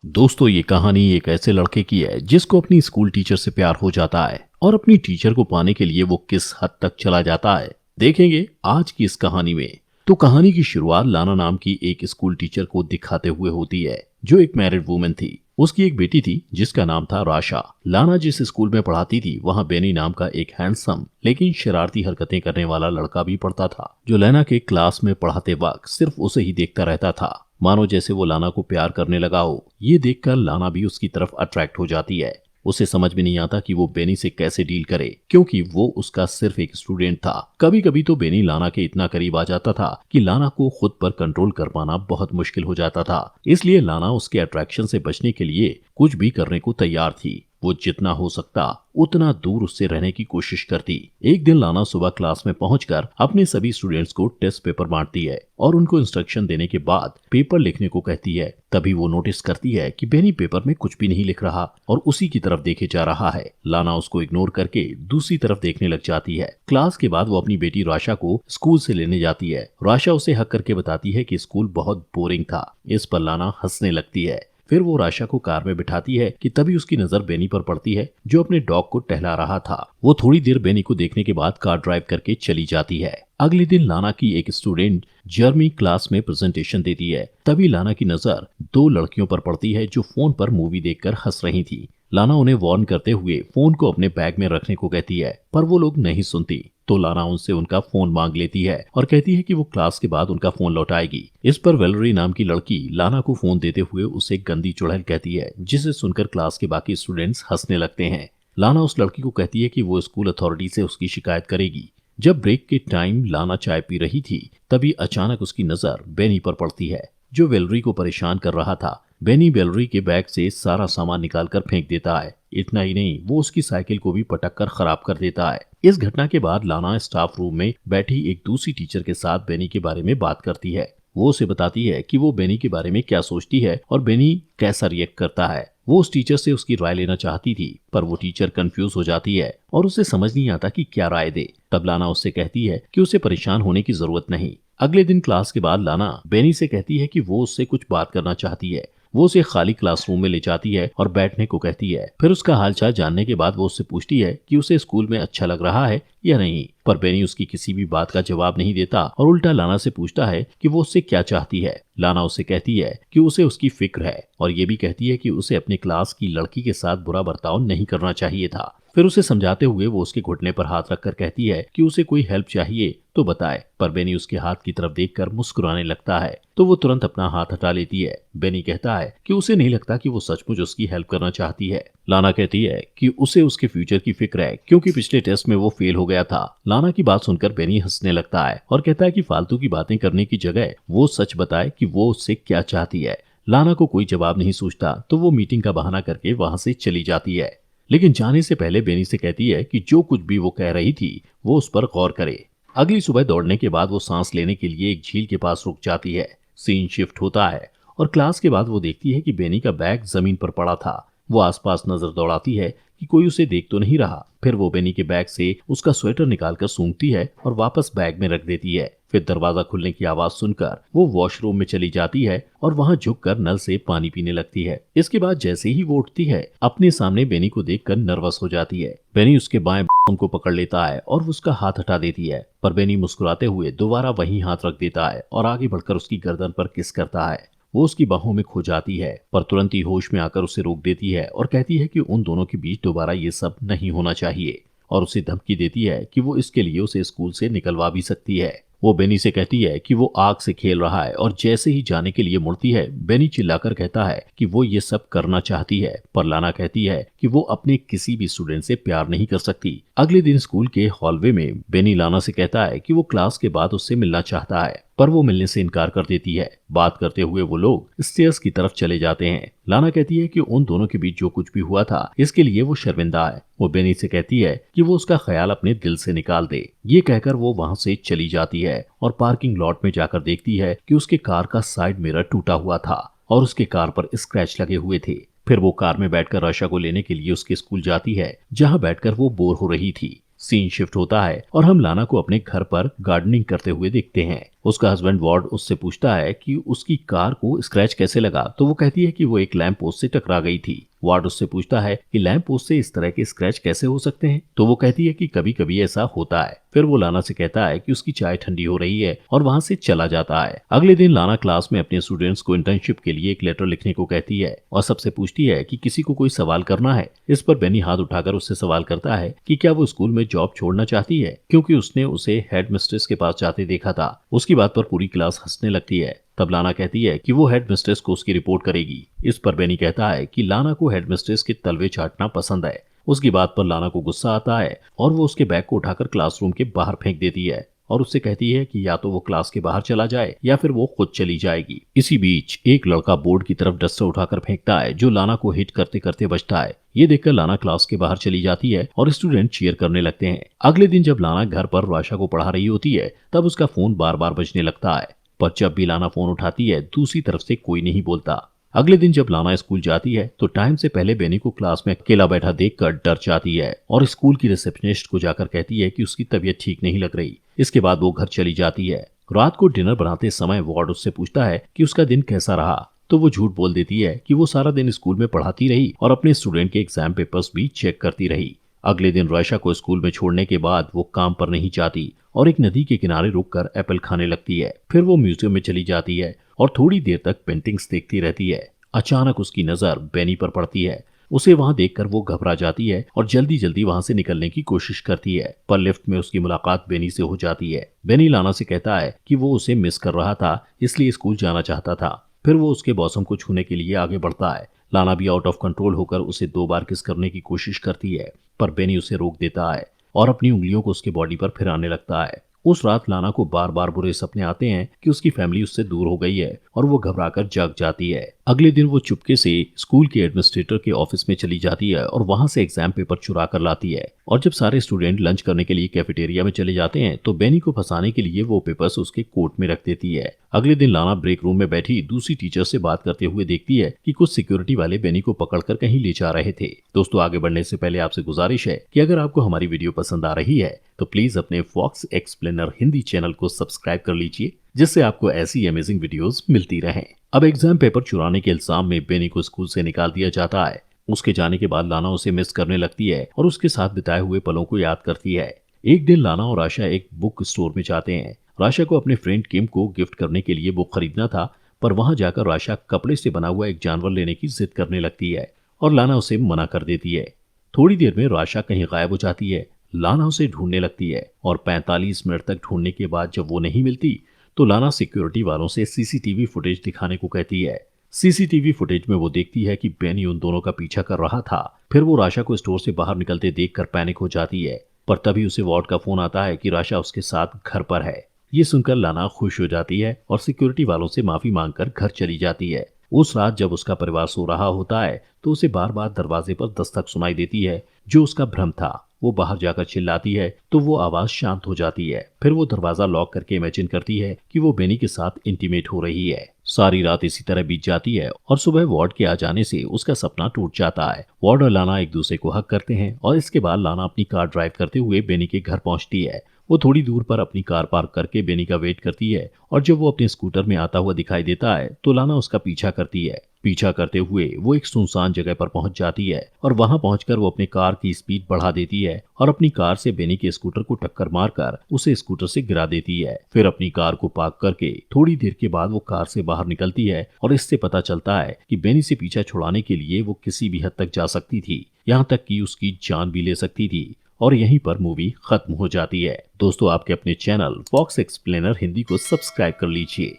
दोस्तों, ये कहानी एक ऐसे लड़के की है जिसको अपनी स्कूल टीचर से प्यार हो जाता है और अपनी टीचर को पाने के लिए वो किस हद तक चला जाता है देखेंगे आज की इस कहानी में। तो कहानी की शुरुआत लाना नाम की एक स्कूल टीचर को दिखाते हुए होती है जो एक मैरिड वुमेन थी। उसकी एक बेटी थी जिसका नाम था राशा। लाना जिस स्कूल में पढ़ाती थी वहाँ बेनी नाम का एक हैंडसम लेकिन शरारती हरकतें करने वाला लड़का भी पढ़ता था जो लाना के क्लास में पढ़ाते वक्त सिर्फ उसे ही देखता रहता था, मानो जैसे वो लाना को प्यार करने लगा हो। ये देखकर लाना भी उसकी तरफ अट्रैक्ट हो जाती है। उसे समझ में नहीं आता कि वो बेनी से कैसे डील करे क्योंकि वो उसका सिर्फ एक स्टूडेंट था। कभी कभी तो बेनी लाना के इतना करीब आ जाता था कि लाना को खुद पर कंट्रोल कर पाना बहुत मुश्किल हो जाता था। इसलिए लाना उसके अट्रैक्शन से बचने के लिए कुछ भी करने को तैयार थी। वो जितना हो सकता उतना दूर उससे रहने की कोशिश करती। एक दिन लाना सुबह क्लास में पहुंचकर अपने सभी स्टूडेंट्स को टेस्ट पेपर बांटती है और उनको इंस्ट्रक्शन देने के बाद पेपर लिखने को कहती है। तभी वो नोटिस करती है कि बेनी पेपर में कुछ भी नहीं लिख रहा और उसी की तरफ देखे जा रहा है। लाना उसको इग्नोर करके दूसरी तरफ देखने लग जाती है। क्लास के बाद वो अपनी बेटी राशा को स्कूल से लेने जाती है। राशा उसे हक करके बताती है कि स्कूल बहुत बोरिंग था। इस पर लाना हंसने लगती है। फिर वो राशा को कार में बिठाती है कि तभी उसकी नजर बेनी पर पड़ती है जो अपने डॉग को टहला रहा था। वो थोड़ी देर बेनी को देखने के बाद कार ड्राइव करके चली जाती है। अगले दिन लाना की एक स्टूडेंट जर्मी क्लास में प्रेजेंटेशन देती है। तभी लाना की नजर दो लड़कियों पर पड़ती है जो फोन पर मूवी देखकर हंस रही थी। लाना उन्हें वार्न करते हुए फोन को अपने बैग में रखने को कहती है पर वो लोग नहीं सुनती। तो लाना उनसे उनका फोन मांग लेती है और कहती है कि वो क्लास के बाद उनका फोन लौटाएगी। इस पर वेलरी नाम की लड़की लाना को फोन देते हुए उसे गंदी चुड़ैल कहती है जिसे सुनकर क्लास के बाकी स्टूडेंट्स हंसने लगते हैं। लाना उस लड़की को कहती है कि वो स्कूल अथॉरिटी से उसकी शिकायत करेगी। जब ब्रेक के टाइम लाना चाय पी रही थी तभी अचानक उसकी नजर बेनी पर पड़ती है जो वेलरी को परेशान कर रहा था। बेनी वेलरी के बैग से सारा सामान निकालकर फेंक देता है। इतना ही नहीं, वो उसकी साइकिल को भी पटक कर खराब कर देता है। इस घटना के बाद लाना स्टाफ रूम में बैठी एक दूसरी टीचर के साथ बेनी के बारे में बात करती है। वो उसे बताती है कि वो बेनी के बारे में क्या सोचती है और बेनी कैसा रिएक्ट करता है। वो उस टीचर से उसकी राय लेना चाहती थी पर वो टीचर कंफ्यूज हो जाती है और उसे समझ नहीं आता कि क्या राय दे। तब लाना उससे कहती है कि उसे परेशान होने की जरूरत नहीं। अगले दिन क्लास के बाद लाना बेनी से कहती है कि वो उससे कुछ बात करना चाहती है। वो उसे खाली क्लासरूम में ले जाती है और बैठने को कहती है। फिर उसका हालचाल जानने के बाद वो उससे पूछती है कि उसे स्कूल में अच्छा लग रहा है या नहीं। पर बेनी उसकी किसी भी बात का जवाब नहीं देता और उल्टा लाना से पूछता है कि वो उससे क्या चाहती है। लाना उससे कहती है कि उसे उसकी फिक्र है और ये भी कहती है कि उसे अपने क्लास की लड़की के साथ बुरा बर्ताव नहीं करना चाहिए था। फिर उसे समझाते हुए वो उसके घुटने पर हाथ रखकर कहती है कि उसे कोई हेल्प चाहिए तो बताए। पर बेनी उसके हाथ की तरफ देखकर मुस्कुराने लगता है तो वो तुरंत अपना हाथ हटा लेती है। बेनी कहता है कि उसे नहीं लगता कि वो सचमुच उसकी हेल्प करना चाहती है। लाना कहती है कि उसे उसके फ्यूचर की फिक्र है क्योंकि पिछले टेस्ट में वो फेल हो गया था। लाना की बात सुनकर बेनी हंसने लगता है और कहता है कि फालतू की बातें करने की जगह वो सच बताए कि वो उससे क्या चाहती है। लाना को कोई जवाब नहीं सूझता तो वो मीटिंग का बहाना करके वहां से चली जाती है। लेकिन जाने से पहले बेनी से कहती है कि जो कुछ भी वो कह रही थी वो उस पर गौर करे। अगली सुबह दौड़ने के बाद वो सांस लेने के लिए एक झील के पास रुक जाती है। सीन शिफ्ट होता है और क्लास के बाद वो देखती है कि बेनी का बैग जमीन पर पड़ा था। वो आसपास नजर दौड़ाती है कि कोई उसे देख तो नहीं रहा। फिर वो बेनी के बैग से उसका स्वेटर निकालकर सूंघती है और वापस बैग में रख देती है। फिर दरवाजा खुलने की आवाज सुनकर वो वॉशरूम में चली जाती है और वहां झुककर नल से पानी पीने लगती है। इसके बाद जैसे ही वो उठती है अपने सामने बेनी को देखकर नर्वस हो जाती है। बेनी उसके बाएं को पकड़ लेता है और उसका हाथ हटा देती है पर बेनी मुस्कुराते हुए दोबारा वही हाथ रख देता है और आगे बढ़कर उसकी गर्दन पर किस करता है। वो उसकी बाहों में खो जाती है पर तुरंत ही होश में आकर उसे रोक देती है और कहती है कि उन दोनों के बीच दोबारा ये सब नहीं होना चाहिए और उसे धमकी देती है कि वो इसके लिए उसे स्कूल से निकलवा भी सकती है। वो बेनी से कहती है कि वो आग से खेल रहा है और जैसे ही जाने के लिए मुड़ती है बेनी चिल्लाकर कहता है कि वो ये सब करना चाहती है पर लाना कहती है कि वो अपने किसी भी स्टूडेंट से प्यार नहीं कर सकती। अगले दिन स्कूल के हॉलवे में बेनी लाना से कहता है कि वो क्लास के बाद उससे मिलना चाहता है पर वो मिलने से इनकार कर देती है। बात करते हुए वो लोग स्टेयर्स की तरफ चले जाते हैं। लाना कहती है कि उन दोनों के बीच जो कुछ भी हुआ था इसके लिए वो शर्मिंदा है। वो बेनी से कहती है कि वो उसका ख्याल अपने दिल से निकाल दे। ये कहकर वो वहां से चली जाती है और पार्किंग लॉट में जाकर देखती है कि उसके कार का साइड मिरर टूटा हुआ था और उसके कार पर स्क्रैच लगे हुए थे। फिर वो कार में बैठकर आशा को लेने के लिए उसके स्कूल जाती है जहाँ बैठकर वो बोर हो रही थी। सीन शिफ्ट होता है और हम लाना को अपने घर पर गार्डनिंग करते हुए देखते हैं। उसका हस्बैंड वार्ड उससे पूछता है कि उसकी कार को स्क्रैच कैसे लगा, तो वो कहती है कि वो एक लैंप पोस्ट से टकरा गई थी। वार्ड उससे पूछता है कि लैंप पोस्ट से इस तरह के स्क्रैच कैसे हो सकते हैं, तो वो कहती है कि कभी कभी ऐसा होता है। फिर वो लाना से कहता है कि उसकी चाय ठंडी हो रही है और वहां से चला जाता है। अगले दिन लाना क्लास में अपने स्टूडेंट्स को इंटर्नशिप के लिए एक लेटर लिखने को कहती है और सबसे पूछती है कि किसी को कोई सवाल करना है। इस पर बेनी हाथ उठाकर उससे सवाल करता है कि क्या वो स्कूल में जॉब छोड़ना चाहती है, क्योंकि उसने उसे हेड मिस्ट्रेस के पास जाते देखा था। उसकी बात पर पूरी क्लास हंसने लगती है। तब लाना कहती है कि वो हेड मिस्ट्रेस को उसकी रिपोर्ट करेगी। इस पर बेनी कहता है कि लाना को हेड मिस्ट्रेस के तलवे चाटना पसंद है। उसकी बात पर लाना को गुस्सा आता है और वो उसके बैग को उठाकर क्लासरूम के बाहर फेंक देती है और उससे कहती है कि या तो वो क्लास के बाहर चला जाए या फिर वो खुद चली जाएगी। इसी बीच एक लड़का बोर्ड की तरफ डस्टर उठाकर फेंकता है जो लाना को हिट करते करते बचता है। ये देखकर लाना क्लास के बाहर चली जाती है और स्टूडेंट चीयर करने लगते हैं। अगले दिन जब लाना घर पर राशा को पढ़ा रही होती है तब उसका फोन बार बार बजने लगता है, पर जब भी लाना फोन उठाती है दूसरी तरफ से कोई नहीं बोलता। अगले दिन जब लाना स्कूल जाती है तो टाइम से पहले बेनी को क्लास में अकेला बैठा देखकर डर जाती है और स्कूल की रिसेप्शनिस्ट को जाकर कहती है कि उसकी तबीयत ठीक नहीं लग रही। इसके बाद वो घर चली जाती है। रात को डिनर बनाते समय वार्ड उससे पूछता है कि उसका दिन कैसा रहा, तो वो झूठ बोल देती है कि वो सारा दिन स्कूल में पढ़ाती रही और अपने स्टूडेंट के एग्जाम पेपर्स भी चेक करती रही। अगले दिन राशा को स्कूल में छोड़ने के बाद वो काम पर नहीं जाती और एक नदी के किनारे रुककर एप्पल खाने लगती है। फिर वो म्यूजियम में चली जाती है और थोड़ी देर तक पेंटिंग्स देखती रहती है। अचानक उसकी नजर बेनी पर पड़ती है। उसे वहां देखकर वो घबरा जाती है और जल्दी जल्दी वहां से निकलने की कोशिश करती है, पर लिफ्ट में उसकी मुलाकात बेनी से हो जाती है। बेनी लाना से कहता है कि वो उसे मिस कर रहा था, इसलिए स्कूल जाना चाहता था। फिर वो उसके बॉसम को छूने के लिए आगे बढ़ता है। लाना भी आउट ऑफ कंट्रोल होकर उसे 2 बार किस करने की कोशिश करती है, पर बेनी उसे रोक देता है और अपनी उंगलियों को उसके बॉडी पर फिराने लगता है। उस रात लाना को बार बार बुरे सपने आते हैं कि उसकी फैमिली उससे दूर हो गई है और वो घबराकर जाग जाती है। अगले दिन वो चुपके से स्कूल के एडमिनिस्ट्रेटर के ऑफिस में चली जाती है और वहां से एग्जाम पेपर चुरा कर लाती है। और जब सारे स्टूडेंट लंच करने के लिए कैफेटेरिया में चले जाते हैं तो बेनी को फंसाने के लिए वो पेपर्स उसके कोट में रख देती है। अगले दिन लाना ब्रेक रूम में बैठी दूसरी टीचर से बात करते हुए देखती है कि कुछ सिक्योरिटी वाले बेनी को पकड़कर कहीं ले जा रहे थे। दोस्तों, आगे बढ़ने से पहले आपसे गुजारिश है कि अगर आपको हमारी वीडियो पसंद आ रही है तो प्लीज अपने फॉक्स एक्सप्लेनर हिंदी चैनल को सब्सक्राइब कर लीजिए, जिससे आपको ऐसी अमेजिंग वीडियोस मिलती रहें। अब एग्जाम पेपर चुराने के इल्जाम में बेनी को स्कूल से निकाल दिया जाता है। उसके जाने के बाद लाना उसे मिस करने लगती है और उसके साथ बिताए हुए पलों को याद करती है। एक दिन लाना और आशा एक बुक स्टोर में जाते हैं। राशा को अपने फ्रेंड किम को गिफ्ट करने के लिए बुक खरीदना था, पर वहां जाकर राशा कपड़े से बना हुआ एक जानवर लेने की जिद करने लगती है और लाना उसे मना कर देती है। थोड़ी देर में राशा कहीं गायब हो जाती है। लाना उसे ढूंढने लगती है और 45 मिनट तक ढूंढने के बाद जब वो नहीं मिलती तो लाना सिक्योरिटी वालों से सीसीटीवी फुटेज दिखाने को कहती है। सीसीटीवी फुटेज में वो देखती है कि बेनी उन दोनों का पीछा कर रहा था। फिर वो राशा को स्टोर से बाहर निकलते देखकर पैनिक हो जाती है, पर तभी उसे वार्ड का फोन आता है कि राशा उसके साथ घर पर है। ये सुनकर लाना खुश हो जाती है और सिक्योरिटी वालों से माफी मांगकर घर चली जाती है। उस रात जब उसका परिवार सो रहा होता है तो उसे बार बार दरवाजे पर दस्तक सुनाई देती है, जो उसका भ्रम था। वो बाहर जाकर चिल्लाती है तो वो आवाज शांत हो जाती है। फिर वो दरवाजा लॉक करके इमेजिन करती है कि वो बेनी के साथ इंटीमेट हो रही है। सारी रात इसी तरह बीत जाती है और सुबह वार्ड के आ जाने से उसका सपना टूट जाता है। वार्ड और लाना एक दूसरे को हक करते हैं और इसके बाद लाना अपनी कार ड्राइव करते हुए बेनी के घर पहुंचती है। वो थोड़ी दूर पर अपनी कार पार्क करके बेनी का वेट करती है और जब वो अपने स्कूटर में आता हुआ दिखाई देता है तो लाना उसका पीछा करती है। पीछा करते हुए वो एक सुनसान जगह पर पहुंच जाती है और वहां पहुंचकर वो अपनी कार की स्पीड बढ़ा देती है और अपनी कार से बेनी के स्कूटर को टक्कर मारकर उसे स्कूटर से गिरा देती है। फिर अपनी कार को पार्क करके थोड़ी देर के बाद वो कार से बाहर निकलती है और इससे पता चलता है कि बेनी से पीछा छुड़ाने के लिए वो किसी भी हद तक जा सकती थी, यहाँ तक कि उसकी जान भी ले सकती थी। और यहीं पर मूवी खत्म हो जाती है। दोस्तों, आपके अपने चैनल फॉक्स एक्सप्लेनर हिंदी को सब्सक्राइब कर लीजिए।